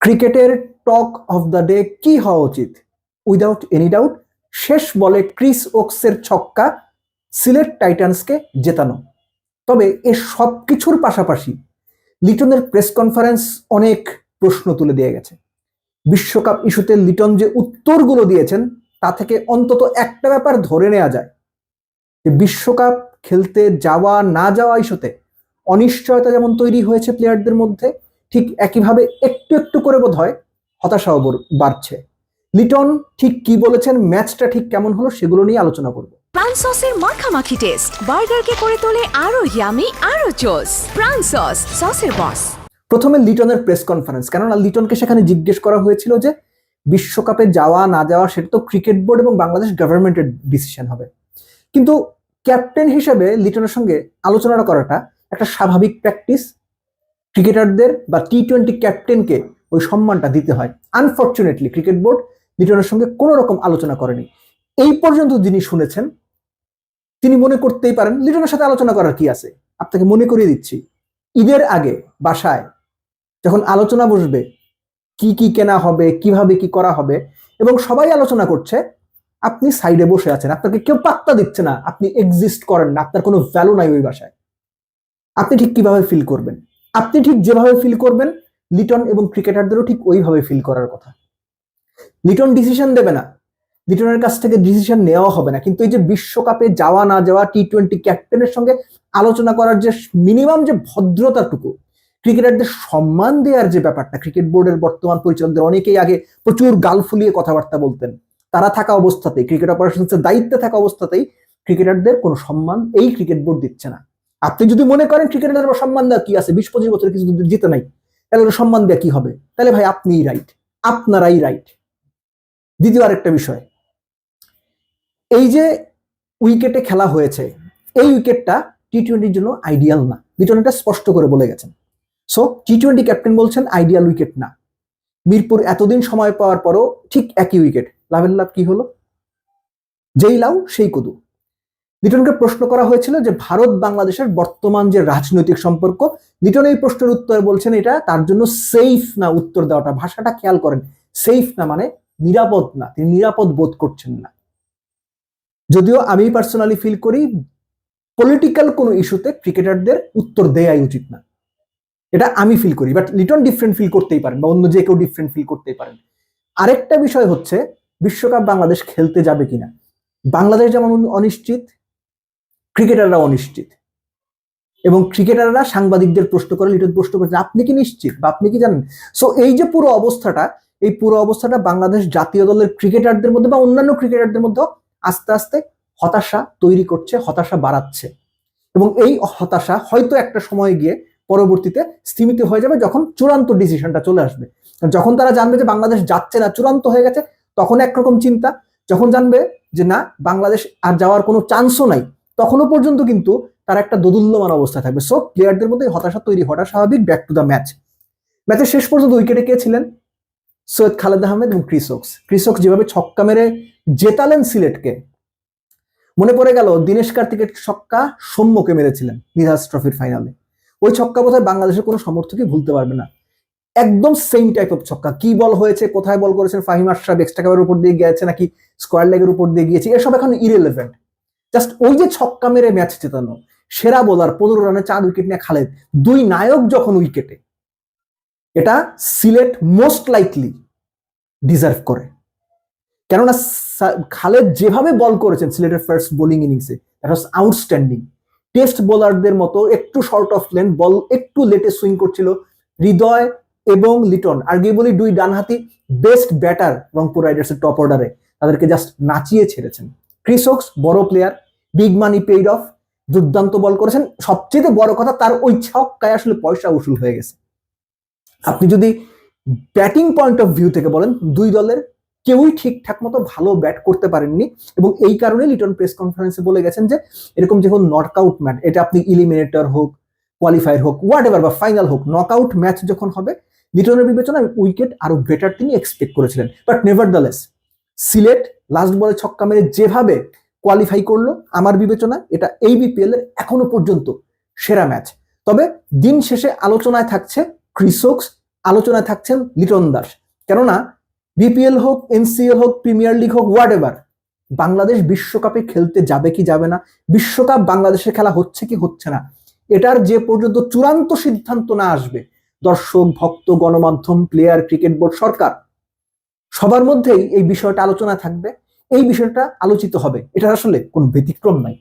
ক্রিকেটের talk of the day কি হওয়া উচিত? উইদাউট এনি ডাউট শেষ বলে ক্রিস ওকসের ছক্কা সিলেট টাইটান্সকে জেতানো। তবে এর সব কিছুর পাশাপাশি লিটনের প্রেস কনফারেন্স অনেক প্রশ্ন তুলে দিয়ে গেছে। বিশ্বকাপ ইস্যুতে লিটন যে উত্তরগুলো দিয়েছেন তা থেকে অন্তত একটা ব্যাপার ধরে নেওয়া যায় যে বিশ্বকাপ খেলতে যাওয়া না যাওয়া ইস্যুতে অনিশ্চয়তা যেমন তৈরি হয়েছে প্লেয়ারদের মধ্যে, ঠিক একইভাবে একটু একটু করে বোধ হয় হতাশাও বাড়ছে। লিটন ঠিক কি বলেছেন, ম্যাচটা ঠিক কেমন হলো, সেগুলো নিয়ে আলোচনা করব। প্রাণ সসের মাখামাখি টেস্ট বার্গারকে করে তোলে আরো ইয়ামি আরো জোস। প্রাণ সস, সসের বস। প্রথমে লিটনের প্রেস কনফারেন্স, কেননা লিটনকে সেখানে জিজ্ঞেস করা হয়েছিল যে বিশ্বকাপে যাওয়া না যাওয়া সেটা তো ক্রিকেট বোর্ড এবং বাংলাদেশ গভর্নমেন্টের ডিসিশন হবে, কিন্তু ক্যাপ্টেন হিসেবে লিটনের সঙ্গে আলোচনা করাটা একটা স্বাভাবিক প্র্যাকটিস। ক্রিকেটারদের বা টি-20 ক্যাপ্টেনকে ওই সম্মানটা দিতে হয়। আনফরচুনেটলি ক্রিকেট বোর্ড লিটনের সঙ্গে কোনো রকম আলোচনা করেনি। এই পর্যন্ত যিনি শুনেছেন তিনি মনে করতেই পারেন লিটনের সাথে আলোচনা করার কি আছে। আপনাকে মনে করিয়ে দিচ্ছি, ঈদের আগে বাসায় যখন আলোচনা বসবে কি কি কেনা হবে, কিভাবে কি করা হবে, এবং সবাই আলোচনা করছে, আপনি সাইডে বসে আছেন, আপনাকে কেউ পাত্তা দিচ্ছে না, আপনি এক্সিস্ট করেন না, আপনার কোনো ভ্যালু নাই ওই বাসায়, আপনি ঠিক কিভাবে ফিল করবেন? আপনি ঠিক যেভাবে ফিল করবেন লিটন এবং ক্রিকেটারদেরও ঠিক ওইভাবে ফিল করার কথা। লিটন ডিসিশন দেবে না, লিটনের কাছ থেকে ডিসিশন নেওয়া হবে না, কিন্তু এই যে বিশ্বকাপে যাওয়া না যাওয়া, টি-20 ক্যাপ্টেনের সঙ্গে আলোচনা করার যে মিনিমাম যে ভদ্রতাটুকু, ক্রিকেটারদের সম্মান দেওয়ার যে ব্যাপারটা, ক্রিকেট বোর্ডের বর্তমান পরিচালকদের অনেকেই আগে প্রচুর গাল ফুলিয়ে কথাবার্তা বলতেন, তারা থাকা অবস্থাতেই, ক্রিকেট অপারেশনসের দায়িত্বে থাকা অবস্থাতেই ক্রিকেটারদের কোনো সম্মান এই ক্রিকেট বোর্ড দিচ্ছে না। আপনি যদি মনে করেন ক্রিকেটারদের সম্মান দেওয়া কি আছে, 20-25 বছর কিছু যদি জিতে নাই, তাহলে ওরা সম্মান দেওয়া কি হবে? তাহলে ভাই আপনিই রাইট, আপনারাই রাইট। দ্বিতীয় আরেকটা বিষয়, এই যে উইকেটে খেলা হয়েছে, এই উইকেটটা টি-20-র জন্য আইডিয়াল না, লিটন এটা স্পষ্ট করে বলে গেছেন। সো টি-20 ক্যাপ্টেন বলছেন আইডিয়াল উইকেট না। মিরপুর এতদিন সময় পাওয়ার পরও ঠিক একই উইকেট, লাভের লাভ কি হলো? যেই লাউ সেই কদু। লিটনকে প্রশ্ন করা হয়েছিল যে ভারত বাংলাদেশের বর্তমান যে রাজনৈতিক সম্পর্ক, লিটন এই প্রশ্নের উত্তরে বলছেন এটা তার জন্য সেফ না উত্তর দেওয়াটা। ভাষাটা খেয়াল করেন, সেফ না মানে নিরাপদ না, তিনি নিরাপদ বোধ করছেন না। যদিও আমি পার্সোনালি ফিল করি পলিটিক্যাল কোনো ইস্যুতে ক্রিকেটারদের উত্তর দেয়াই উচিত না, এটা আমি ফিল করি, বাট লিটন ডিফারেন্ট ফিল করতেই পারেন বা অন্য যে কেউ ডিফারেন্ট ফিল করতেই পারেন। আরেকটা বিষয় হচ্ছে বিশ্বকাপ বাংলাদেশ খেলতে যাবে কিনা। বাংলাদেশ যেমন অনিশ্চিত, ক্রিকেটাররা অনিশ্চিত, এবং ক্রিকেটাররা সাংবাদিকদের প্রশ্ন করে, লিটন প্রশ্ন করছে আপনি কি নিশ্চিত বা আপনি কি জানেন? সো এই যে পুরো অবস্থাটা, এই পুরো অবস্থাটা বাংলাদেশ জাতীয় দলের ক্রিকেটারদের মধ্যে বা অন্যান্য ক্রিকেটারদের মধ্যে আস্তে আস্তে হতাশা তৈরি করছে, হতাশা বাড়াচ্ছে, এবং এই হতাশা হয়তো একটা সময় গিয়ে পরবর্তীতে স্থিমিত হয়ে যাবে যখন চূড়ান্ত ডিসিশনটা চলে আসবে। যখন তারা জানবে যে বাংলাদেশ যাচ্ছে না, চূড়ান্ত হয়ে গেছে, তখন একরকম চিন্তা। যখন জানবে যে না, বাংলাদেশ আর যাওয়ার কোনো চান্সও নাই, তখনও পর্যন্ত কিন্তু তার একটা দোদুল্যমান অবস্থা থাকবে। সো প্লেয়ারদের মধ্যে হতাশা তৈরি হওয়াটা স্বাভাবিক। Back to the match. ম্যাচের শেষ পর্যন্ত উইকেটে কে ছিলেন? সৈয়দ খালেদ আহমেদ এবং ক্রিস ওকস। ক্রিস ওকস যেভাবে ছক্কা মেরে জেতালেন সিলেটকে, মনে পড়ে গেল দীনেশ কার্তিকের ছক্কা সৌম্যকে মেরেছিলেন নিধাস ট্রফির ফাইনালে। ওই ছক্কা বোধহয় বাংলাদেশের কোনো সমর্থকই ভুলতে পারবে না। একদম সেম টাইপ অফ ছক্কা। কি বল হয়েছে, কোথায় বল করেছেন ফাহিম আশরাফ, এক্সট্রা কাভারের উপর দিয়ে গিয়েছে নাকি স্কোয়ার লেগের উপর দিয়ে গিয়েছে, এসব এখন ইরেলেভেন্ট। জাস্ট ওই যে ছক্কা মেরে ম্যাচ জেতানো, সেরা বোলার, 15 রানে 4 উইকেট নিয়ে খালেদ, দুই নায়ক যখন উইকেটে, এটা সিলেট মোস্ট লাইকলি ডিজার্ভ করে। কেননা খালেদ যেভাবে বল করেছেন সিলেটের ফার্স্ট বোলিং ইনিংসে, দ্যাট ওয়াজ আউটস্ট্যান্ডিং। টেস্ট বোলারদের মতো একটু শর্ট অফ লেন বল, একটু লেটে সুইং করছিল হৃদয় এবং লিটন, আর্গুয়েবলি দুই ডানহাতি বেস্ট ব্যাটার রংপুর রাইডার্সের টপ অর্ডারে, তাদেরকে জাস্ট নাচিয়ে ছেড়েছেন। ক্রিস ওকস বড় player, big money paid of, দুর্দান্ত বল করেছেন। সবচেয়ে বড় কথা, তার ওই ছক্কায় আসলে পয়সা উসুল হয়ে গেছে। আপনি যদি ব্যাটিং পয়েন্ট অফ ভিউ থেকে বলেন, দুই দলের কেউই ঠিকঠাক মতো ভালো ব্যাট করতে পারেননি, এবং এই কারণে লিটন প্রেস কনফারেন্সে বলে গেছেন যে এরকম যখন নকআউট ম্যাচ, এটা আপনি ইলিমিনেটর হোক, কোয়ালিফায়ার হোক, হোয়াট এভার, বা ফাইনাল হোক, নকআউট ম্যাচ যখন হবে, লিটনের বিবেচনায় উইকেট আরো বেটার তিনি এক্সপেক্ট করেছিলেন। বাট নেভারদালেস সিলেট লাস্ট বলে ছক্কা মেরে যেভাবে কোয়ালিফাই করলো, আমার বিবেচনা এটা এই বিপিএল এর এখনো পর্যন্ত সেরা ম্যাচ। তবে দিন শেষে আলোচনায় থাকছে ক্রিস ওকস আলোচনায় থাকছেন লিটন দাস। কেননা বিপিএল হোক, এনসিএল হোক, প্রিমিয়ার লিগ হোক, হোয়াট এভার, বাংলাদেশ বিশ্বকাপে খেলতে যাবে কি যাবে না, বিশ্বকাপ বাংলাদেশের খেলা হচ্ছে কি হচ্ছে না, এটার যে পর্যন্ত চূড়ান্ত সিদ্ধান্ত না আসবে, দর্শক, ভক্ত, গণমাধ্যম, প্লেয়ার, ক্রিকেট বোর্ড, সরকার, সবার মধ্যেই এই বিষয়টা আলোচনা থাকবে, এই বিষয়টা আলোচিত হবে। এটা আসলে কোন ব্যতিক্রম নাই।